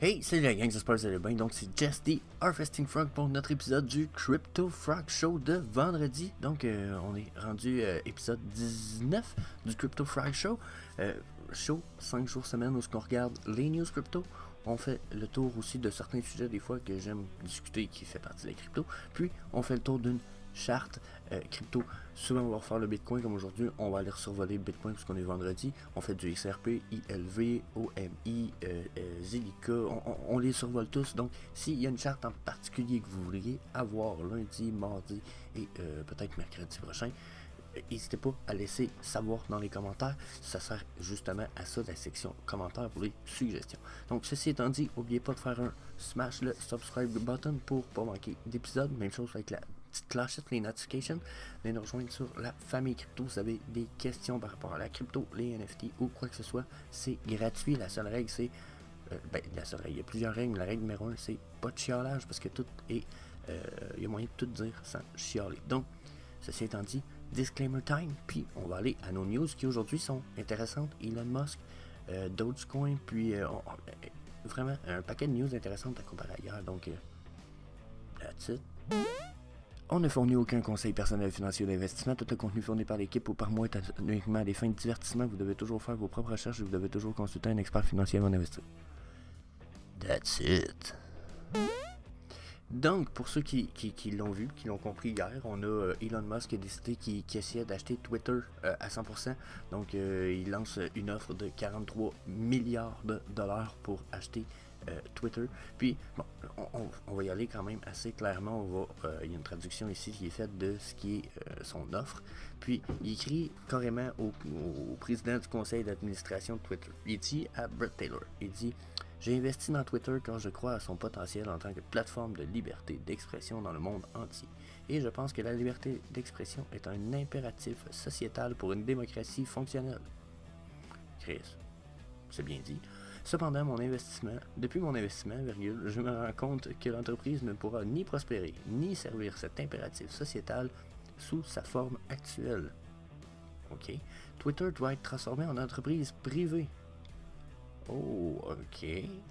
Hey, salut la gang, j'espère que vous allez bien. Donc c'est Just the Harvesting Frog pour notre épisode du Crypto Frog Show de vendredi. Donc on est rendu épisode 19 du Crypto Frog Show. Show 5 jours semaine où on regarde les news crypto. On fait le tour aussi de certains sujets des fois que j'aime discuter qui fait partie des cryptos. Puis on fait le tour d'une charte crypto. Souvent on va refaire le Bitcoin comme aujourd'hui. On va aller survoler le Bitcoin parce qu'on est vendredi. On fait du XRP, ILV, OMI, Zilliqa. On les survole tous. Donc s'il y a une charte en particulier que vous voudriez avoir lundi, mardi et peut-être mercredi prochain, n'hésitez pas à laisser savoir dans les commentaires. Ça sert justement à ça, la section commentaires pour les suggestions. Donc ceci étant dit, n'oubliez pas de faire un smash le subscribe button pour pas manquer d'épisodes. Même chose avec la petite clochette, les notifications. Venez nous rejoindre sur la famille crypto. Vous avez des questions par rapport à la crypto, les NFT ou quoi que ce soit, c'est gratuit. La seule règle c'est la seule règle, il y a plusieurs règles. La règle numéro 1 c'est pas de chialage parce que tout est il y a moyen de tout dire sans chialer. Donc ceci étant dit, disclaimer time, puis on va aller à nos news qui aujourd'hui sont intéressantes. Elon Musk, Dogecoin, puis vraiment un paquet de news intéressantes à comparer ailleurs. Donc, that's it. On ne fournit aucun conseil personnel financier d'investissement. Tout le contenu fourni par l'équipe ou par moi est uniquement à des fins de divertissement. Vous devez toujours faire vos propres recherches et vous devez toujours consulter un expert financier avant d'investir. That's it. Donc, pour ceux qui l'ont vu, qui l'ont compris hier, on a Elon Musk qui a décidé qu'il essayait d'acheter Twitter à 100%. Donc, il lance une offre de 43 milliards de dollars pour acheter Twitter. Puis, bon, on va y aller quand même assez clairement. Il y a une traduction ici qui est faite de ce qui est son offre. Puis, il écrit carrément au président du conseil d'administration de Twitter. Il dit à Bret Taylor, il dit: j'ai investi dans Twitter car je crois à son potentiel en tant que plateforme de liberté d'expression dans le monde entier. Et je pense que la liberté d'expression est un impératif sociétal pour une démocratie fonctionnelle. Chris, c'est bien dit. Cependant, depuis mon investissement, je me rends compte que l'entreprise ne pourra ni prospérer, ni servir cet impératif sociétal sous sa forme actuelle. Ok. Twitter doit être transformé en entreprise privée. Oh, ok.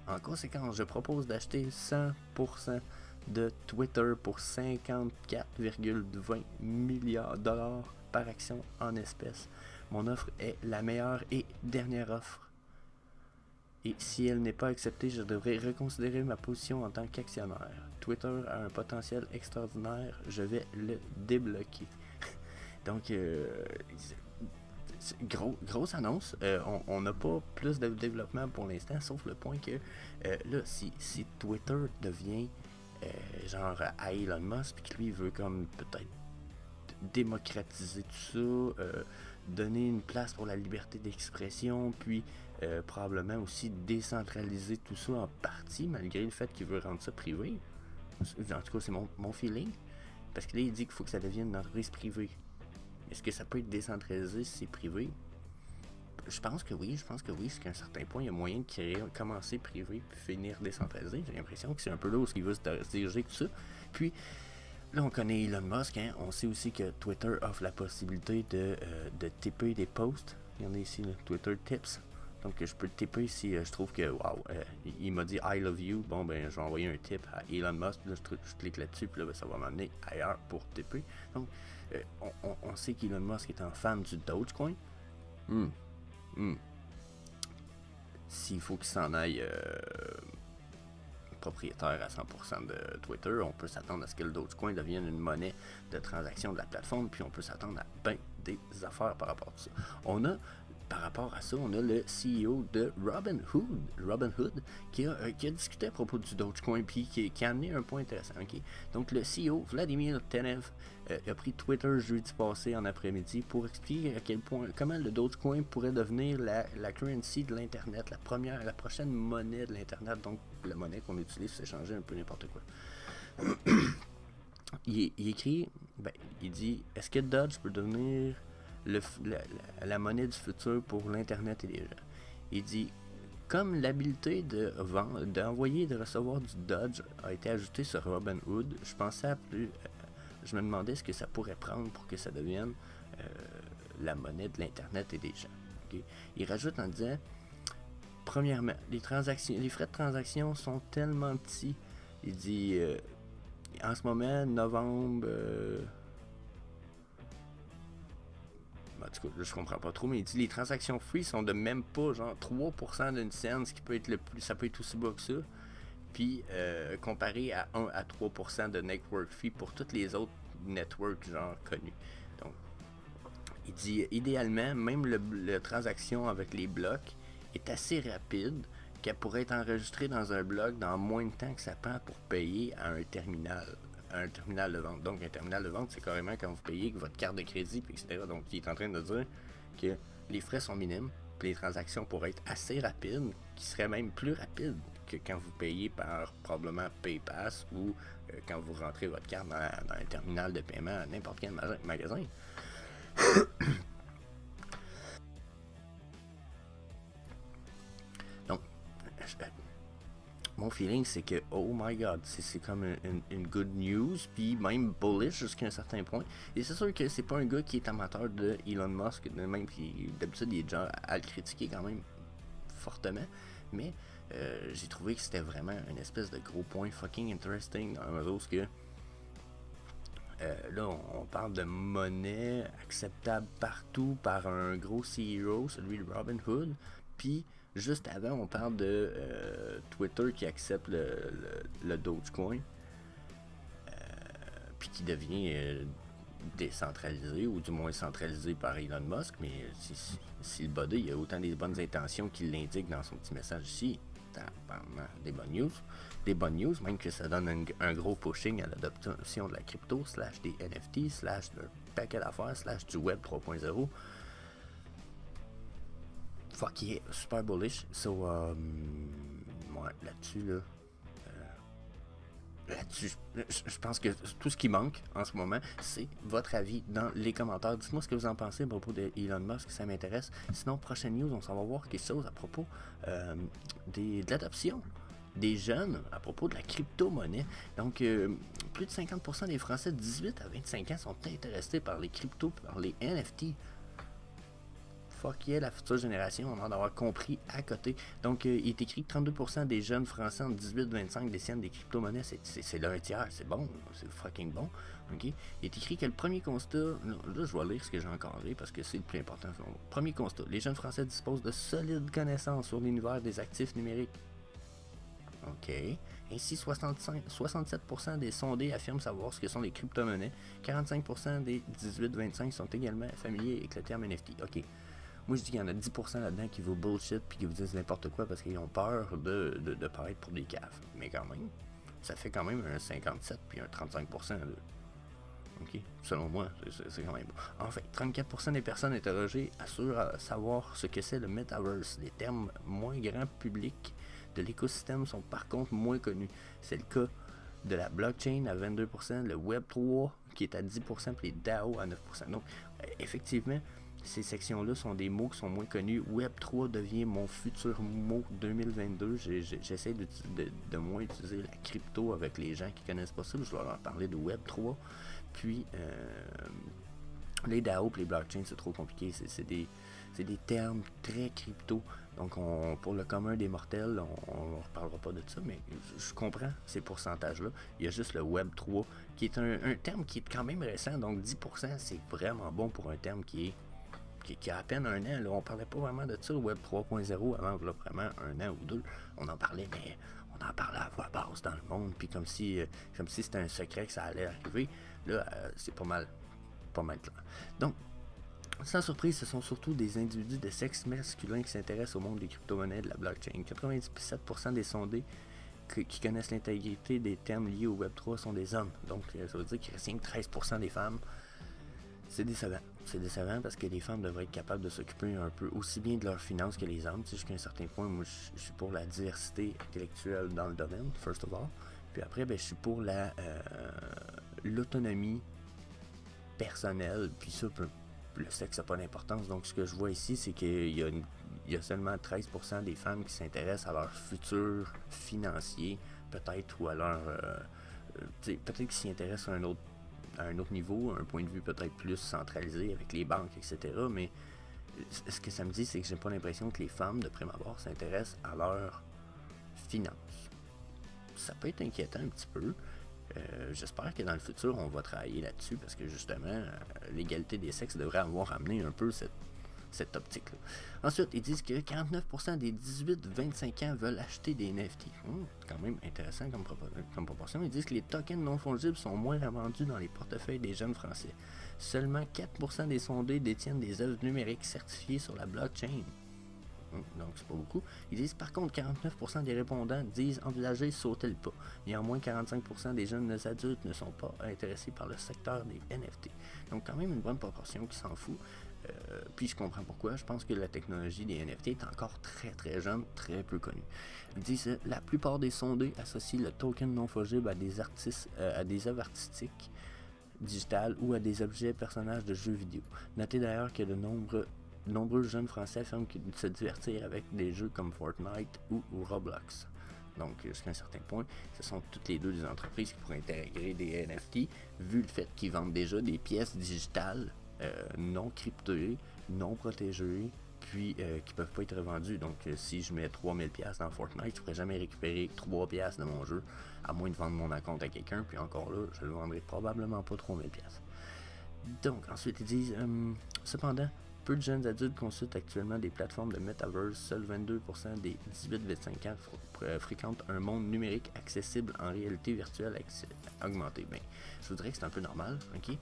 En conséquence, je propose d'acheter 100% de Twitter pour 54,20 milliards de dollars par action en espèces. Mon offre est la meilleure et dernière offre. Et si elle n'est pas acceptée, je devrais reconsidérer ma position en tant qu'actionnaire. Twitter a un potentiel extraordinaire, je vais le débloquer. Donc, grosse annonce. On n'a pas plus de développement pour l'instant, sauf le point que là, si Twitter devient genre à Elon Musk, puis que lui veut comme peut-être démocratiser tout ça, donner une place pour la liberté d'expression, puis probablement aussi décentraliser tout ça en partie, malgré le fait qu'il veut rendre ça privé. En tout cas, c'est mon feeling. Parce que là, il dit qu'il faut que ça devienne une entreprise privée. Est-ce que ça peut être décentralisé si c'est privé? Je pense que oui, parce qu'à un certain point, il y a moyen de commencer privé puis finir décentralisé. J'ai l'impression que c'est un peu là où il veut se diriger tout ça. Puis, là, on connaît Elon Musk, hein? On sait aussi que Twitter offre la possibilité de tipper des posts. Il y en a ici, là, Twitter Tips. Donc, je peux tipper si je trouve que, wow, il m'a dit I love you. Bon, ben, je vais envoyer un tip à Elon Musk. Là, je clique là-dessus, puis là, ben, ça va m'amener ailleurs pour tipper. Donc, on sait qu'Elon Musk est un fan du Dogecoin. S'il faut qu'il s'en aille propriétaire à 100% de Twitter, on peut s'attendre à ce que le Dogecoin devienne une monnaie de transaction de la plateforme, puis on peut s'attendre à bien des affaires par rapport à ça. Par rapport à ça, on a le CEO de Robinhood qui a discuté à propos du Dogecoin puis qui a amené un point intéressant. Okay? Donc le CEO Vladimir Tenev a pris Twitter jeudi passé en après-midi pour expliquer à quel point comment le Dogecoin pourrait devenir la currency de l'internet, la prochaine monnaie de l'internet, donc la monnaie qu'on utilise pour s'échanger un peu n'importe quoi. il écrit, il dit: est-ce que Dodge peut devenir la monnaie du futur pour l'internet et les gens? Il dit: comme l'habilité d'envoyer et de recevoir du Dodge a été ajoutée sur Robinhood, je me demandais ce que ça pourrait prendre pour que ça devienne la monnaie de l'internet et des gens. Okay? Il rajoute en disant: premièrement, les frais de transaction sont tellement petits. Il dit, en ce moment, novembre... en tout cas, je comprends pas trop, mais il dit les transactions free sont de même pas genre 3% d'une scène, ce qui peut être ça peut être aussi bas que ça. Puis comparé à 1 à 3% de network fee pour toutes les autres networks genre connus. Donc, il dit idéalement, même la transaction avec les blocs est assez rapide qu'elle pourrait être enregistrée dans un bloc dans moins de temps que ça prend pour payer à un terminal de vente. Donc un terminal de vente, c'est carrément quand vous payez avec votre carte de crédit, etc. Donc il est en train de dire que les frais sont minimes, puis les transactions pourraient être assez rapides, qui seraient même plus rapides que quand vous payez par probablement PayPass ou quand vous rentrez votre carte dans un terminal de paiement à n'importe quel magasin. Donc, mon feeling, c'est que, oh my god, c'est comme une good news, puis même bullish jusqu'à un certain point. Et c'est sûr que c'est pas un gars qui est amateur de Elon Musk, même qui d'habitude il est déjà à le critiquer quand même fortement, mais j'ai trouvé que c'était vraiment une espèce de gros point fucking interesting dans un chose que là on parle de monnaie acceptable partout par un gros CEO, celui de Robinhood, puis juste avant on parle de Twitter qui accepte le Dogecoin, puis qui devient décentralisé, ou du moins centralisé par Elon Musk, mais si le body il a autant des bonnes intentions qu'il l'indique dans son petit message ici, des bonnes news, même que ça donne un gros pushing à l'adoption de la crypto, / des NFT, / d'un paquet d'affaires, / du web 3.0. Fuck yeah, super bullish. So, ouais, là-dessus, je pense que tout ce qui manque en ce moment, c'est votre avis dans les commentaires. Dites-moi ce que vous en pensez à propos de Elon Musk, ça m'intéresse. Sinon, prochaine news, on s'en va voir quelque chose à propos de l'adoption des jeunes à propos de la crypto-monnaie. Donc, plus de 50% des Français de 18 à 25 ans sont intéressés par les cryptos, par les NFT. Fuck yeah, la future génération, on en a compris à côté. Donc, il est écrit que 32% des jeunes Français entre 18 et 25 détiennent des crypto-monnaies. C'est là un tiers, c'est bon, c'est fucking bon. Okay? Il est écrit que le premier constat, là je vais lire ce que j'ai encadré parce que c'est le plus important. Premier constat, les jeunes Français disposent de solides connaissances sur l'univers des actifs numériques. OK. Ainsi, 67% des sondés affirment savoir ce que sont les crypto-monnaies. 45% des 18-25 sont également familiers avec le terme NFT. OK. Moi, je dis qu'il y en a 10% là-dedans qui vous bullshit puis qui vous disent n'importe quoi parce qu'ils ont peur de paraître pour des caves. Mais quand même, ça fait quand même un 57 puis un 35%. OK? Selon moi, c'est quand même bon. Enfin, 34% des personnes interrogées assurent savoir ce que c'est le Metaverse. Les termes moins grand public de l'écosystème sont par contre moins connus. C'est le cas de la blockchain à 22%, le Web 3 qui est à 10%, puis les DAO à 9%. Donc, effectivement, ces sections-là sont des mots qui sont moins connus. Web3 devient mon futur mot 2022. J'essaie de moins utiliser la crypto avec les gens qui connaissent pas ça. Je vais leur parler de Web3. Puis, les DAO et les blockchains, c'est trop compliqué. C'est des termes très crypto. Donc, pour le commun des mortels, on ne reparlera pas de ça, mais je comprends ces pourcentages-là. Il y a juste le Web3, qui est un terme qui est quand même récent. Donc, 10%, c'est vraiment bon pour un terme qui a à peine un an. Là, on parlait pas vraiment de ça, le Web 3.0, avant là, vraiment un an ou deux. On en parlait, mais on en parlait à voix basse dans le monde, puis comme si c'était un secret que ça allait arriver. Là, c'est pas mal clair. Donc, sans surprise, ce sont surtout des individus de sexe masculin qui s'intéressent au monde des crypto-monnaies de la blockchain. 97% des sondés qui connaissent l'intégrité des termes liés au Web3 sont des hommes. Donc, ça veut dire qu'il reste 13% des femmes. C'est décevant. C'est décevant parce que les femmes devraient être capables de s'occuper un peu aussi bien de leurs finances que les hommes. Tu sais, jusqu'à un certain point, moi, je suis pour la diversité intellectuelle dans le domaine, first of all. Puis après, je suis pour l'autonomie personnelle. Puis ça, le sexe n'a pas d'importance. Donc, ce que je vois ici, c'est qu'il y a seulement 13% des femmes qui s'intéressent à leur futur financier, peut-être, ou à leur... peut-être qu'ils s'y intéressent à un autre niveau, un point de vue peut-être plus centralisé avec les banques, etc. Mais ce que ça me dit, c'est que j'ai pas l'impression que les femmes, de prime abord, s'intéressent à leurs finances. Ça peut être inquiétant un petit peu. J'espère que dans le futur, on va travailler là-dessus parce que justement, l'égalité des sexes devrait avoir amené un peu cette optique-là. Ensuite, ils disent que 49% des 18-25 ans veulent acheter des NFT. Quand même intéressant comme proportion. Ils disent que les tokens non fongibles sont moins revendus dans les portefeuilles des jeunes Français. Seulement 4% des sondés détiennent des œuvres numériques certifiées sur la blockchain. Donc c'est pas beaucoup. Ils disent par contre 49% des répondants disent envisager sauter le pas. Néanmoins 45% des jeunes adultes ne sont pas intéressés par le secteur des NFT. Donc quand même une bonne proportion qui s'en fout. Puis je comprends pourquoi. Je pense que la technologie des NFT est encore très très jeune, très peu connue. Ils disent la plupart des sondés associent le token non fongible à des artistes, à des œuvres artistiques digitales ou à des objets personnages de jeux vidéo. Notez d'ailleurs que de nombreux jeunes Français affirment qu'ils se divertir avec des jeux comme Fortnite ou Roblox. Donc, jusqu'à un certain point, ce sont toutes les deux des entreprises qui pourraient intégrer des NFT, vu le fait qu'ils vendent déjà des pièces digitales non cryptées, non protégées, puis qui peuvent pas être revendues. Donc, si je mets 3000$ dans Fortnite, je pourrais jamais récupérer 3$ de mon jeu, à moins de vendre mon compte à quelqu'un, puis encore là, je le vendrai probablement pas 3000$. Donc, ensuite, ils disent, cependant, peu de jeunes adultes consultent actuellement des plateformes de metaverse. Seuls 22% des 18-25 ans fréquentent un monde numérique accessible en réalité virtuelle augmentée. Ben, je vous dirais que c'est un peu normal, ok?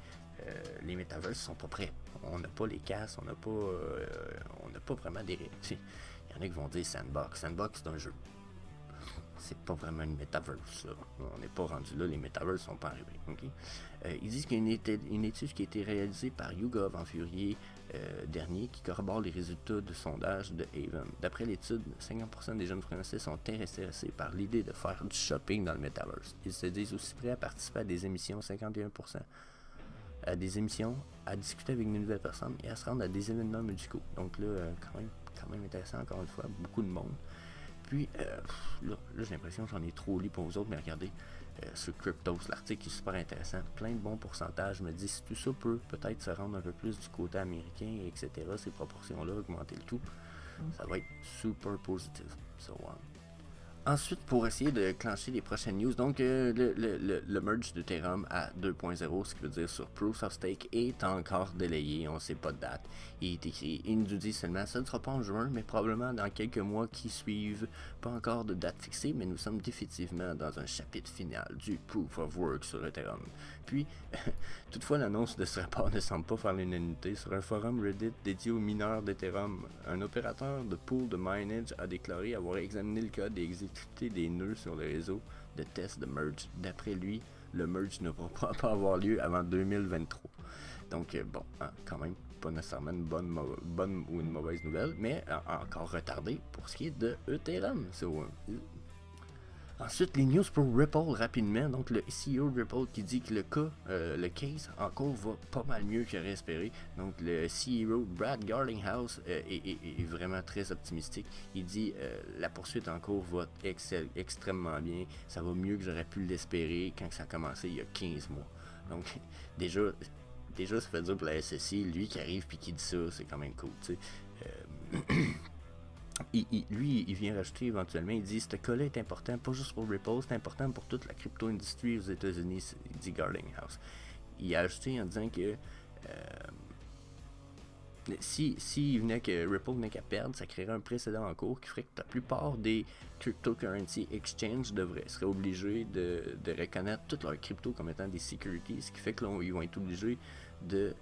Les metaverses sont pas prêts. On n'a pas les casques, on n'a pas vraiment des... Il y en a qui vont dire Sandbox. Sandbox, c'est un jeu. C'est pas vraiment une metaverse, là. On n'est pas rendu là, les metaverses sont pas arrivés. Okay? Ils disent qu'il y a une étude qui a été réalisée par YouGov en février dernier qui corrobore les résultats de sondage de Haven. D'après l'étude, 50% des jeunes Français sont intéressés par l'idée de faire du shopping dans le metaverse. Ils se disent aussi prêts à participer à des émissions, 51%, à des émissions, à discuter avec de nouvelles personnes et à se rendre à des événements musicaux. Donc là, quand même intéressant, encore une fois, beaucoup de monde. Puis, là j'ai l'impression que j'en ai trop lu pour vous autres, mais regardez, sur Cryptos, l'article est super intéressant, plein de bons pourcentages. Je me dis, si tout ça peut peut-être se rendre un peu plus du côté américain, etc., ces proportions-là, augmenter le tout, ça va être super positif. So, ensuite, pour essayer de clencher les prochaines news, donc le merge d'Ethereum à 2.0, ce qui veut dire sur Proof of Stake, est encore délayé, on ne sait pas de date. Il est écrit, il nous dit seulement, ça ne sera pas en juin, mais probablement dans quelques mois qui suivent. Pas encore de date fixée, mais nous sommes définitivement dans un chapitre final du Proof of Work sur Ethereum. Puis, toutefois, l'annonce de ce rapport ne semble pas faire l'unanimité. Sur un forum Reddit dédié aux mineurs d'Ethereum, un opérateur de pool de minage a déclaré avoir examiné le code et exécuté des nœuds sur le réseau de test de merge. D'après lui, le merge ne va pas avoir lieu avant 2023. Donc, bon, quand même, pas nécessairement une bonne ou une mauvaise nouvelle, mais encore retardé pour ce qui est de Ethereum. Ensuite, les news pour Ripple rapidement. Donc, le CEO de Ripple qui dit que le case en cours va pas mal mieux qu'il aurait espéré. Donc, le CEO Brad Garlinghouse est vraiment très optimistique. Il dit la poursuite en cours va extrêmement bien. Ça va mieux que j'aurais pu l'espérer quand ça a commencé il y a 15 mois. Donc, déjà ça fait dur pour la SSI. Lui qui arrive puis qui dit ça, c'est quand même cool, tu sais. Lui, il vient rajouter éventuellement, il dit ce cas-là est important, pas juste pour Ripple, c'est important pour toute la crypto-industrie aux États-Unis, dit Garlinghouse. Il a ajouté en disant que si venait que Ripple venait qu'à perdre, ça créerait un précédent en cours qui ferait que la plupart des cryptocurrency exchanges seraient obligés de reconnaître toutes leurs cryptos comme étant des securities, ce qui fait que là, ils vont être obligés de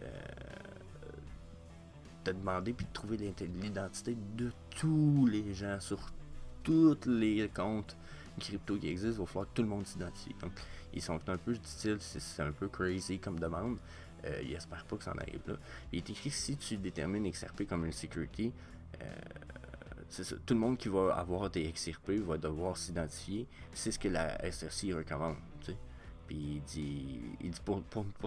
demander puis de trouver l'identité de tous les gens sur tous les comptes crypto qui existent. Il va falloir que tout le monde s'identifie. Donc, ils sont un peu difficiles, c'est un peu crazy comme demande. Il espère pas que ça en arrive là. Il est écrit si tu détermines XRP comme une security, c'est ça, tout le monde qui va avoir des XRP va devoir s'identifier. C'est ce que la SRC recommande. Tu sais. Puis il dit pour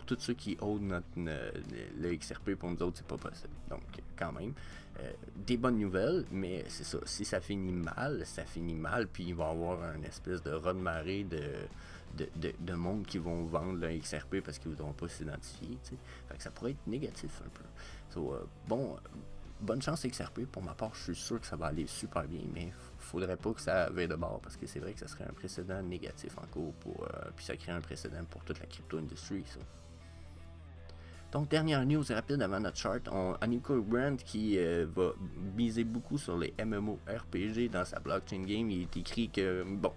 tous ceux qui own le XRP, pour nous autres, c'est pas possible. Donc, quand même, des bonnes nouvelles, mais c'est ça. Si ça finit mal, puis il va y avoir une espèce de raz-de-marée de monde qui vont vendre le XRP parce qu'ils ne voudront pas s'identifier. Fait que ça pourrait être négatif un peu. So, bon, bonne chance XRP. Pour ma part, je suis sûr que ça va aller super bien, mais faudrait pas que ça aille de bord parce que c'est vrai que ça serait un précédent négatif en cours pour puis ça crée un précédent pour toute la crypto-industrie, ça. Donc, dernière news rapide avant notre chart, Animoca Brand qui va miser beaucoup sur les MMORPG dans sa blockchain game. Il est écrit que, bon,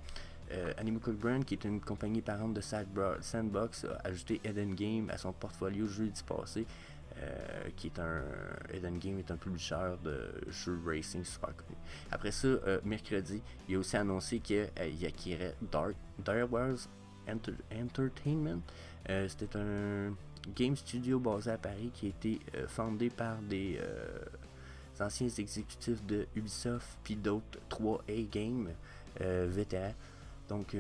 Animoca Brand, qui est une compagnie parente de Sandbox, a ajouté Eden Game à son portfolio jeudi passé, qui est Eden Game est un publisher de jeux racing super connu. Après ça, mercredi, il a aussi annoncé qu'il acquérait Dire Wars Entertainment. C'était un game studio basé à Paris qui a été fondé par des anciens exécutifs de Ubisoft puis d'autres 3A Games vétérans. Donc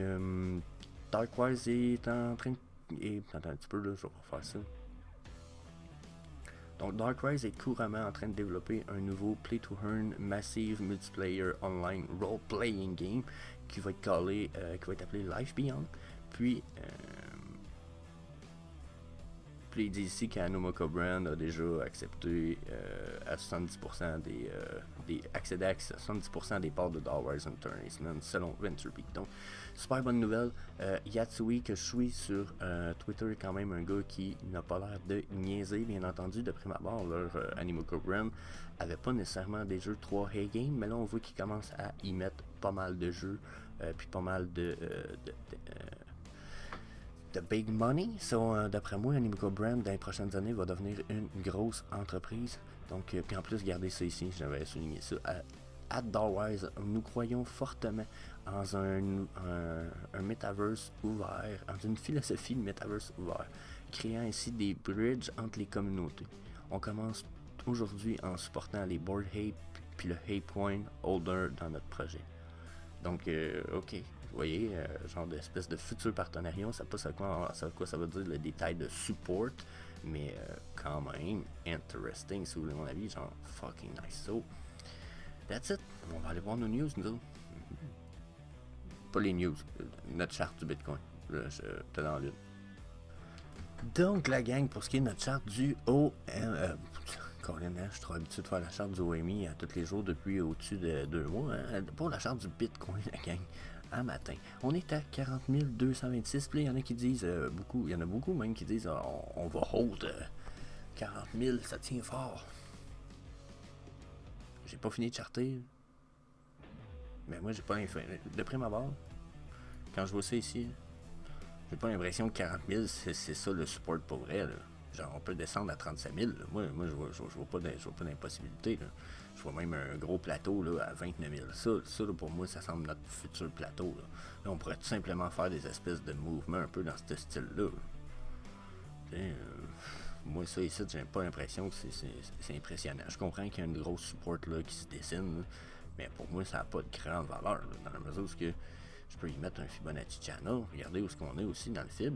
Darkwise est en train de... Attends un petit peu là, je vais refaire ça. Donc Darkwise est couramment en train de développer un nouveau Play-to-Earn Massive Multiplayer Online Role-Playing Game qui va être appelé Life Beyond. Puis il dit ici qu'Animoca Brand a déjà accepté à 70% accédé à 70% des parts de Darkwise Entertainment selon VentureBeat. Donc, super bonne nouvelle. Yatsui, que je suis sur Twitter, est quand même un gars qui n'a pas l'air de niaiser. Bien entendu, de prime abord, leur Animoca Brand avait pas nécessairement des jeux 3A Games, mais là on voit qu'ils commencent à y mettre pas mal de jeux, puis pas mal de big money. So, d'après moi, Animoca Brand dans les prochaines années va devenir une grosse entreprise. Donc, puis en plus, regardez ça ici, j'avais souligné ça. À Darkwise, nous croyons fortement dans un metaverse ouvert, dans une philosophie de metaverse ouvert, créant ainsi des bridges entre les communautés. On commence aujourd'hui en supportant les Bored Ape puis le Ape Coin Holder dans notre projet. Donc, ok. Vous voyez, genre d'espèce de futur partenariat, on ne sait pas à quoi ça veut dire le détail de support, mais quand même, interesting, si vous voulez mon avis, genre fucking nice. So, that's it. On va aller voir nos news, nous autres. Pas les news, notre charte du Bitcoin. J'étais dans l'une. Donc, la gang, pour ce qui est de notre charte du Colin, je suis trop habitué de faire la charte du OMI à tous les jours depuis au-dessus de 2 mois. Hein? Pour la charte du Bitcoin, la gang. Un matin. On est à 40 226. Puis il y en a qui disent beaucoup, il y en a beaucoup même qui disent on va hold 40 000, ça tient fort. J'ai pas fini de charter. Mais moi j'ai pas l'impression. De prime abord, quand je vois ça ici, j'ai pas l'impression que 40 000 c'est ça le support pour vrai. Là. Genre on peut descendre à 35 000. Là. Moi je vois pas d'impossibilité. Là. Je vois même un gros plateau là, à 29 000. Ça là, pour moi, ça semble notre futur plateau. Là, on pourrait tout simplement faire des espèces de mouvements un peu dans ce style-là. Moi, ça ici, j'ai pas l'impression que c'est impressionnant. Je comprends qu'il y a une grosse support là, qui se dessine, là, mais pour moi, ça n'a pas de grande valeur. Là, dans la mesure où je peux y mettre un Fibonacci Channel. Regardez où est-ce qu'on est aussi dans le Fib.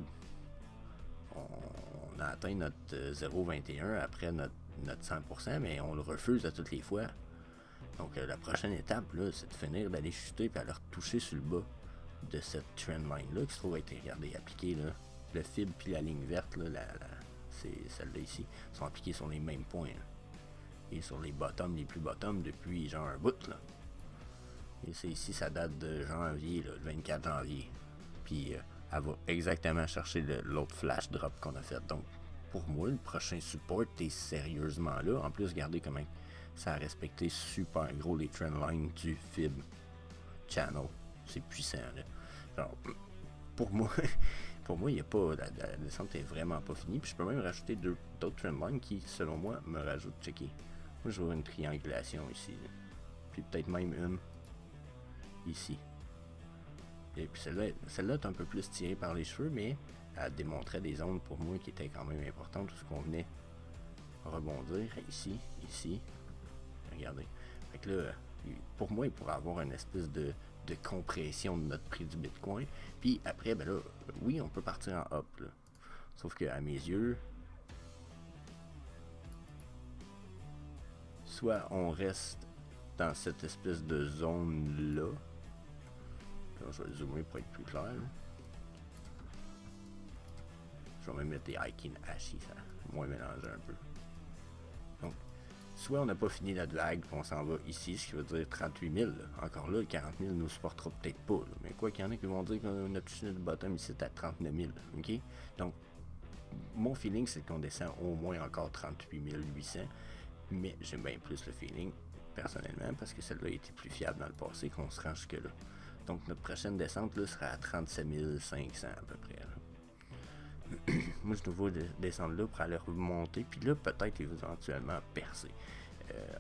On a atteint notre 0,21 après notre 100%, mais on le refuse à toutes les fois. Donc la prochaine étape, là, c'est de finir d'aller chuter et aller retoucher sur le bas de cette trendline-là qui se trouve à être regardée, appliquée. Là. Le fib puis la ligne verte, là, c'est celle-là ici, sont appliquées sur les mêmes points. Là. Et sur les bottoms, les plus bottoms depuis genre un bout. Là. Et c'est ici, ça date de janvier, là, le 24 janvier. Puis elle va exactement chercher l'autre flash drop qu'on a fait. Donc pour moi, le prochain support est sérieusement là. En plus, regardez comment ça a respecté super gros les trendlines du Fib Channel. C'est puissant, là. Genre, pour moi, il n'y a pas. La descente est vraiment pas finie. Puis je peux même rajouter d'autres trendlines qui, selon moi, me rajoutent. Checker. Moi, je vois une triangulation ici. Là. Puis peut-être même une ici. Et puis celle-là est un peu plus tirée par les cheveux, mais elle démontrait des zones pour moi qui étaient quand même importantes, tout ce qu'on venait rebondir ici. Regardez. Fait que là, pour moi, il pourrait avoir une espèce de compression de notre prix du Bitcoin. Puis après, ben là, oui, on peut partir en up. Là. Sauf que à mes yeux, soit on reste dans cette espèce de zone-là. Là, je vais zoomer pour être plus clair. Là. Je vais même mettre des Aikin Ashi, ça moins mélanger un peu. Donc, soit on n'a pas fini notre vague, puis on s'en va ici, ce qui veut dire 38 000. Là. Encore là, 40 000 ne nous supportera peut-être pas. Là. Mais quoi qu'il y en a qui vont dire qu'on a touché notre bottom ici à 39 000. OK? Donc, mon feeling, c'est qu'on descend au moins encore 38 800. Mais j'aime bien plus le feeling, personnellement, parce que celle-là a été plus fiable dans le passé qu'on se rend jusque-là. Donc, notre prochaine descente là, sera à 37 500 à peu près. Là. Moi, je dois descendre là pour aller remonter, puis là, peut-être éventuellement percer.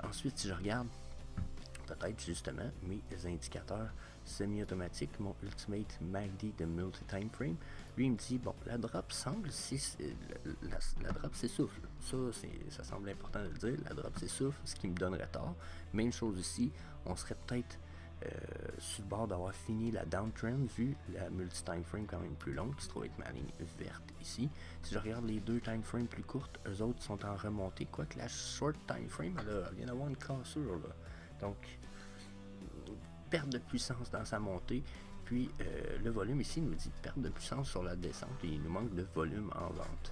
Ensuite, si je regarde, peut-être justement mes indicateurs semi-automatiques, mon Ultimate MACD de Multi-Time Frame, lui il me dit, bon, la drop semble, la drop s'essouffle. Ça semble important de le dire, la drop s'essouffle, ce qui me donnerait tort. Même chose ici, on serait peut-être sur le bord d'avoir fini la downtrend vu la multi-time frame quand même plus longue qui se trouve être ma ligne verte ici. Si je regarde les deux time frames plus courtes, eux autres sont en remontée, quoique la short time frame elle vient d'avoir une cassure là. Donc perte de puissance dans sa montée, puis le volume ici nous dit perte de puissance sur la descente et il nous manque de volume en vente.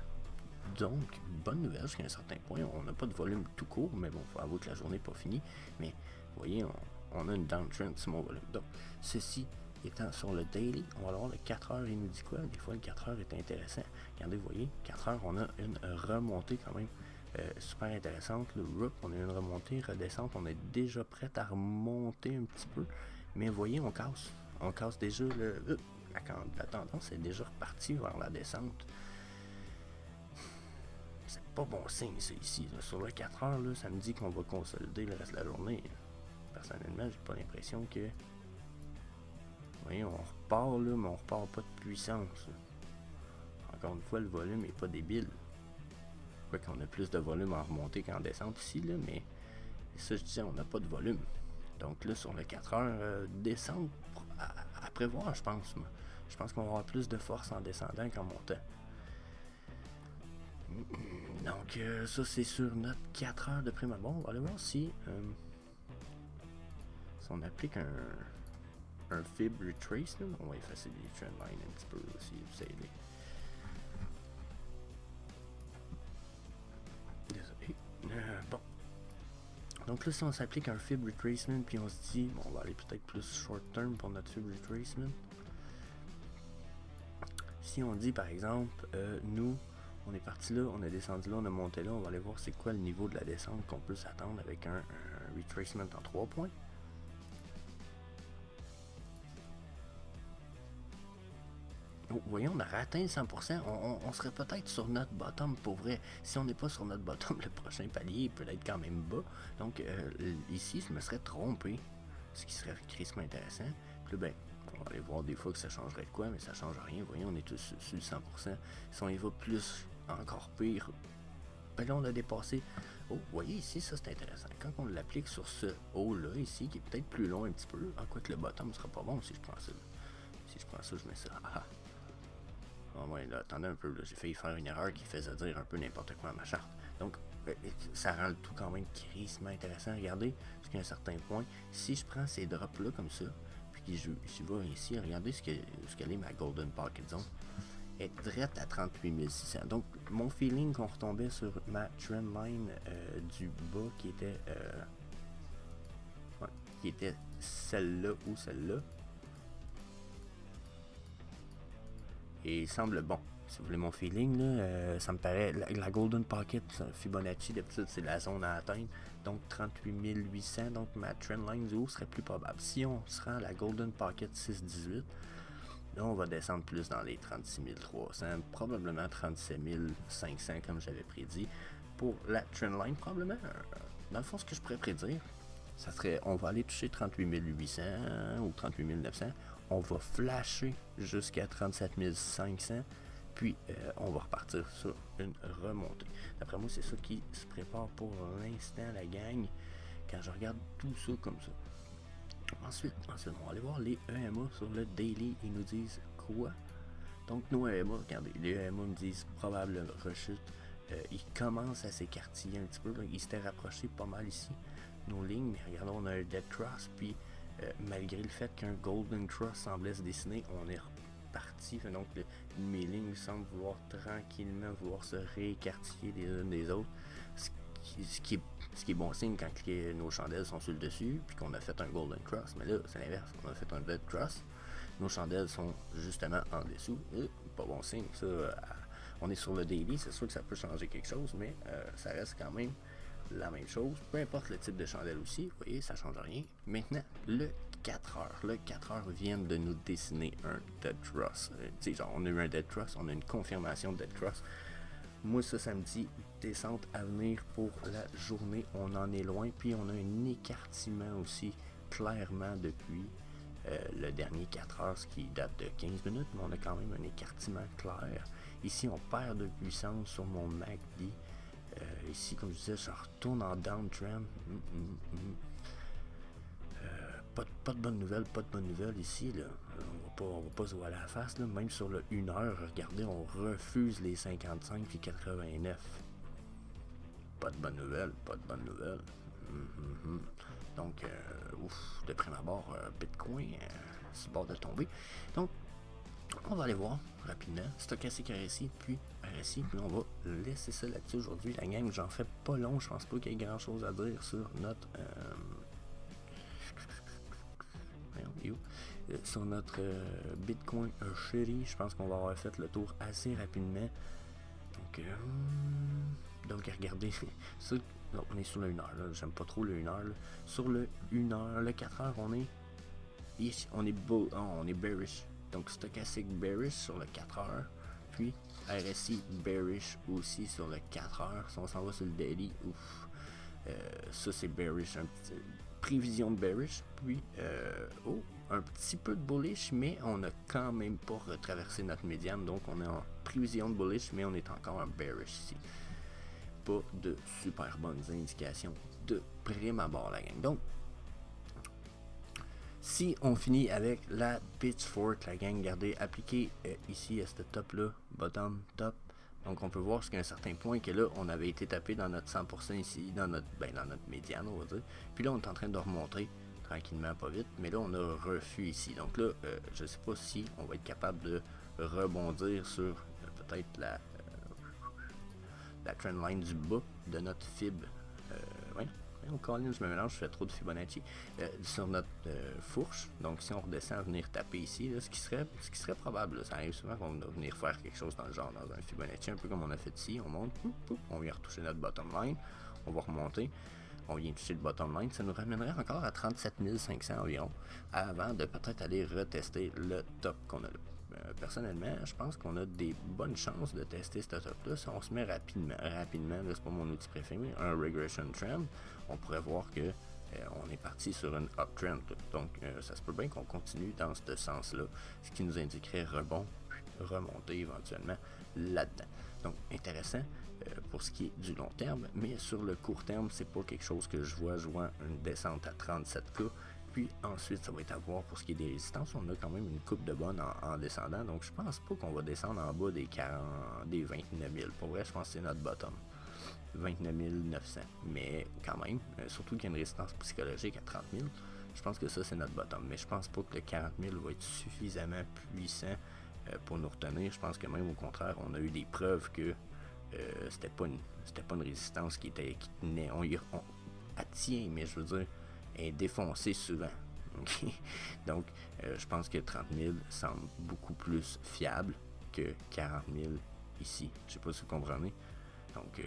Donc, bonne nouvelle jusqu'à un certain point, on n'a pas de volume tout court, mais bon, il faut avouer que la journée n'est pas finie, mais vous voyez, on a une downtrend sur mon volume. Donc, ceci étant sur le daily, on va voir le 4 heures, il nous dit quoi? Des fois, le 4 heures est intéressant. Regardez, vous voyez, 4 heures, on a une remontée quand même super intéressante. Le RUP, on a une remontée, redescente, on est déjà prêt à remonter un petit peu. Mais vous voyez, on casse déjà la tendance est déjà repartie vers la descente. C'est pas bon signe, ça, ici. Là. Sur le 4 heures, là, ça me dit qu'on va consolider le reste de la journée. Personnellement, j'ai pas l'impression que... Vous voyez, on repart, là, mais on repart pas de puissance. Là. Encore une fois, le volume est pas débile. Quoi qu'on a plus de volume en remontée qu'en descente ici, là, mais ça, je disais, on n'a pas de volume. Donc là, sur le 4 heures, descente à prévoir, je pense. Moi. Je pense qu'on va avoir plus de force en descendant qu'en montant. Donc ça c'est sur notre 4 heures de prime abord. On va aller voir si on applique un fib retrace, là, on va effacer les trendlines un petit peu si vous savez. Désolé. Bon. Donc là si on s'applique un fib retracement puis on se dit bon, on va aller peut-être plus short term pour notre fib retracement. Si on dit par exemple nous on est parti là, on est descendu là, on a monté là, on va aller voir c'est quoi le niveau de la descente qu'on peut s'attendre avec un retracement en 3 points. Oh, vous voyez, on aurait atteint 100%, on serait peut-être sur notre bottom pour vrai. Si on n'est pas sur notre bottom, le prochain palier peut être quand même bas. Donc ici, je me serais trompé, ce qui serait crissement intéressant. Puis là, ben, on va aller voir des fois que ça changerait de quoi, mais ça change rien. Vous voyez, on est tous sur le 100%. Si on y va plus, encore pire, ben là, on a dépassé. Oh, vous voyez ici, ça c'est intéressant. Quand on l'applique sur ce haut-là, ici, qui est peut-être plus long un petit peu, quoi que le bottom ne sera pas bon si je prends ça. Si je prends ça, je mets ça. Ah ouais, là, attendez un peu, j'ai failli faire une erreur qui faisait dire un peu n'importe quoi à ma charte. Donc, ça rend le tout quand même crissement intéressant. Regardez, jusqu'à un certain point, si je prends ces drops-là comme ça, puis que je vais ici, regardez ce qu'elle est ma Golden Pocket Zone. Elle est direct à 38 600. Donc, mon feeling qu'on retombait sur ma trendline du bas qui était celle-là ou celle-là. Et il semble bon. Si vous voulez mon feeling, là, ça me paraît. La Golden Pocket Fibonacci, d'habitude, c'est la zone à atteindre. Donc 38 800. Donc ma trendline du haut serait plus probable. Si on se rend à la Golden Pocket 618, là, on va descendre plus dans les 36 300. Probablement 37 500, comme j'avais prédit. Pour la trendline, probablement. Dans le fond, ce que je pourrais prédire, ça serait. On va aller toucher 38 800 ou 38 900. On va flasher jusqu'à 37 500, puis on va repartir sur une remontée. D'après moi, c'est ça qui se prépare pour l'instant, la gang, quand je regarde tout ça comme ça. Ensuite, on va aller voir les EMA sur le daily. Ils nous disent quoi? Donc, nos EMA, regardez, les EMA me disent probable rechute. Ils commencent à s'écartiller un petit peu. Là. Ils s'étaient rapprochés pas mal ici, nos lignes, mais regardons, on a un dead cross, puis malgré le fait qu'un Golden Cross semblait se dessiner, on est reparti. Donc mes lignes semblent vouloir tranquillement se réécartiller les unes des autres. Ce qui est Ce qui est bon signe quand nos chandelles sont sur le dessus, puis qu'on a fait un Golden Cross. Mais là, c'est l'inverse. On a fait un Dead Cross. Nos chandelles sont justement en dessous. Pas bon signe. Ça, on est sur le daily. C'est sûr que ça peut changer quelque chose, mais ça reste quand même la même chose. Peu importe le type de chandelle aussi. Vous voyez, ça change rien. Maintenant, le 4 heures. Le 4 heures viennent de nous dessiner un Dead Cross. Tu sais, genre, on a eu un Dead Cross. On a une confirmation de Dead Cross. Moi, ça me dit descente à venir pour la journée. On en est loin. Puis, on a un écartement aussi, clairement, depuis le dernier 4 heures, ce qui date de 15 minutes. Mais on a quand même un écartement clair. Ici, on perd de puissance sur mon MACD. Ici, comme je disais, je retourne en downtrend. Pas de bonnes nouvelles, ici. Là. On va pas se voiler la face. Là. Même sur le 1 heure, regardez, on refuse les 55 puis 89. Pas de bonnes nouvelles. Donc, de prime abord, Bitcoin, c'est bord de tomber. Donc, on va aller voir rapidement. Stochastic RSI, puis RSI, puis on va laisser ça là-dessus aujourd'hui. La gang, j'en fais pas long. Je pense pas qu'il y ait grand chose à dire sur notre... sur notre Bitcoin Shitty. Je pense qu'on va avoir fait le tour assez rapidement. Donc regardez, ça, on est sur le 1 heure. J'aime pas trop le 1 heure. Là. Sur le 1 heure, le 4 heures, on est bearish. Donc stochastic bearish sur le 4 heures. Puis RSI bearish aussi sur le 4 heures. Si on s'en va sur le daily, ça c'est bearish, prévision de bearish, puis un petit peu de bullish, mais on n'a quand même pas retraversé notre médiane, donc on est en prévision de bullish, mais on est encore en bearish ici. Pas de super bonnes indications de prime abord, la gang. Donc, si on finit avec la Pitchfork, la gang, regardez, appliqué ici à ce top là, bottom, top. Donc on peut voir jusqu'à un certain point que là, on avait été tapé dans notre 100% ici, dans notre médiane, on va dire. Puis là, on est en train de remonter tranquillement, pas vite. Mais là, on a refus ici. Donc là, je sais pas si on va être capable de rebondir sur peut-être la trendline du bas de notre fib. Au Collins, je me mélange, je fais trop de Fibonacci sur notre fourche. Donc si on redescend à venir taper ici, là, ce qui serait probable, là, ça arrive souvent qu'on va venir faire quelque chose dans le genre, dans un Fibonacci, un peu comme on a fait ici, on monte, on vient retoucher notre bottom line, on va remonter, on vient toucher le bottom line, ça nous ramènerait encore à 37 500 environ, avant de peut-être aller retester le top qu'on a là. Personnellement, je pense qu'on a des bonnes chances de tester ce top-là si on se met rapidement, là, c'est pas mon outil préféré, un regression trend, on pourrait voir que on est parti sur une uptrend. Donc, ça se peut bien qu'on continue dans ce sens-là, ce qui nous indiquerait remonter éventuellement là-dedans. Donc, intéressant pour ce qui est du long terme, mais sur le court terme, c'est pas quelque chose que je vois jouant une descente à 37K. Puis ensuite, ça va être à voir pour ce qui est des résistances. On a quand même une coupe de bonnes en descendant. Donc, je pense pas qu'on va descendre en bas des 29 000. Pour vrai, je pense que c'est notre bottom. 29 900. Mais quand même, surtout qu'il y a une résistance psychologique à 30 000, je pense que ça, c'est notre bottom. Mais je pense pas que le 40 000 va être suffisamment puissant pour nous retenir. Je pense que même au contraire, on a eu des preuves que c'était pas une résistance qui tenait. Elle tient, mais je veux dire, est défoncé souvent. Okay? Donc, je pense que 30 000 semble beaucoup plus fiable que 40 000 ici. Je sais pas si vous comprenez. Donc,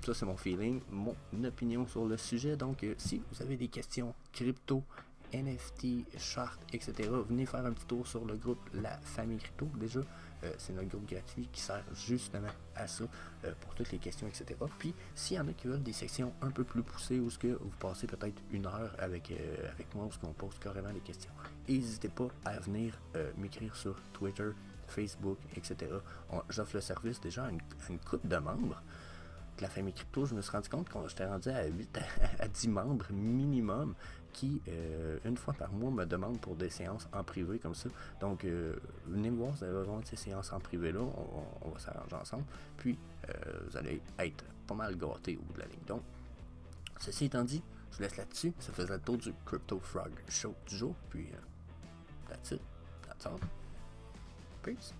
ça, c'est mon feeling, mon opinion sur le sujet. Donc, si vous avez des questions crypto, NFT, chart, etc., venez faire un petit tour sur le groupe La Famille Crypto. Déjà, c'est notre groupe gratuit qui sert justement à ça, pour toutes les questions, etc. Puis, s'il y en a qui veulent des sections un peu plus poussées, où ce que vous passez peut-être 1 heure avec moi, où ce qu'on pose carrément les questions, n'hésitez pas à venir m'écrire sur Twitter, Facebook, etc. J'offre le service déjà à une couple de membres. De la famille crypto, je me suis rendu compte que j'étais rendu à 8 à 10 membres minimum qui, une fois par mois, me demandent pour des séances en privé comme ça. Donc, venez me voir, vous avez besoin de ces séances en privé-là, on va s'arranger ensemble. Puis, vous allez être pas mal gâtés au bout de la ligne. Donc, ceci étant dit, je vous laisse là-dessus. Ça faisait le tour du Crypto Frog Show du jour. Puis, that's it. That's all. Peace.